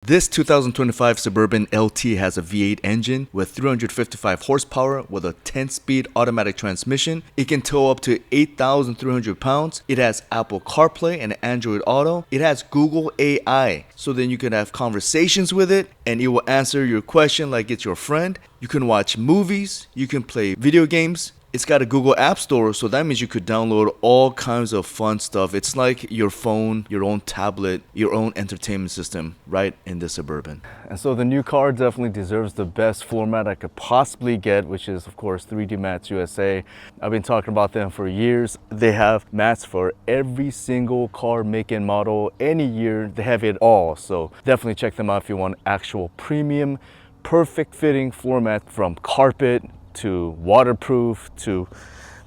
This 2025 Suburban LT has a V8 engine with 355 horsepower with a 10-speed automatic transmission. It can tow up to 8,300 pounds. It has Apple CarPlay and Android Auto. It has Google AI, so then you can have conversations with it and it will answer your question like it's your friend. You can watch movies, you can play video games. It's got a Google App Store, so that means you could download all kinds of fun stuff. It's like your phone, your own tablet, your own entertainment system right in the Suburban. And so the new car definitely deserves the best floor mat I could possibly get, which is of course 3DMats USA. I've been talking about them for years. They have mats for every single car, make and model, any year. They have it all, so definitely check them out if you want actual premium, perfect fitting floor mat, from carpet to waterproof to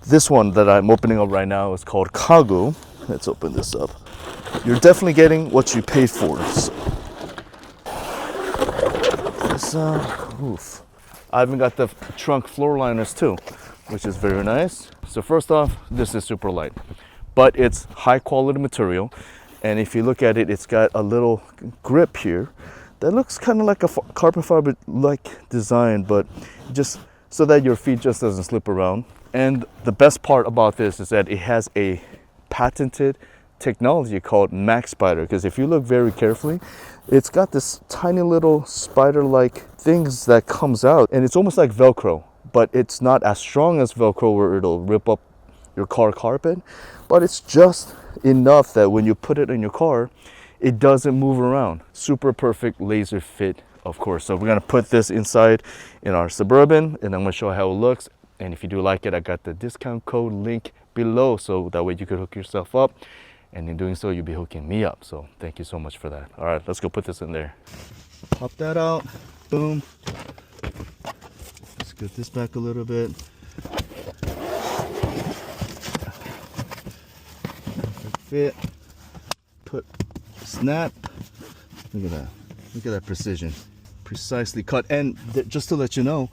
this one that I'm opening up right now. Is called KAGU. Let's open this up. You're definitely getting what you paid for. So, this, oof. I even got the trunk floor liners too, which is very nice. So first off, this is super light, but it's high quality material. And if you look at it, it's got a little grip here that looks kind of like a carbon fiber like design, but just so that your feet just doesn't slip around. And the best part about this is that it has a patented technology called Max Spider, because if you look very carefully, it's got this tiny little spider-like things that comes out, and it's almost like Velcro, but it's not as strong as Velcro where it'll rip up your car carpet, but it's just enough that when you put it in your car, it doesn't move around. Super perfect laser fit, of course. So we're gonna put this inside in our Suburban, and I'm gonna show how it looks. And if you do like it, I got the discount code link below, so that way you could hook yourself up, and in doing so you'll be hooking me up. So thank you so much for that. All right, let's go put this in there. Pop that out. Boom. Let's get this back a little bit. Perfect fit. Put snap. Look at that. Look at that precision. Precisely cut. And just to let you know,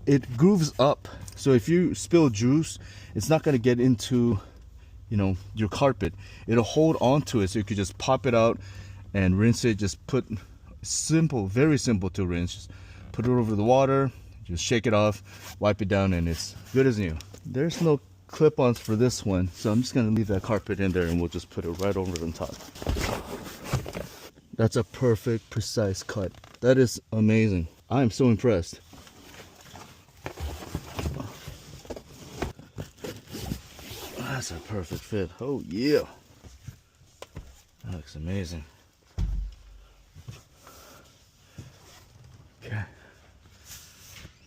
it grooves up, so if you spill juice, it's not going to get into, you know, your carpet. It'll hold on to it, so you could just pop it out and rinse it. Just put simple, very simple to rinse. Just put it over the water, just shake it off, wipe it down, and it's good as new. There's no clip-ons for this one, so I'm just going to leave that carpet in there and we'll just put it right over on top. That's a perfect, precise cut. That is amazing. I am so impressed. That's a perfect fit. Oh yeah. That looks amazing. Okay.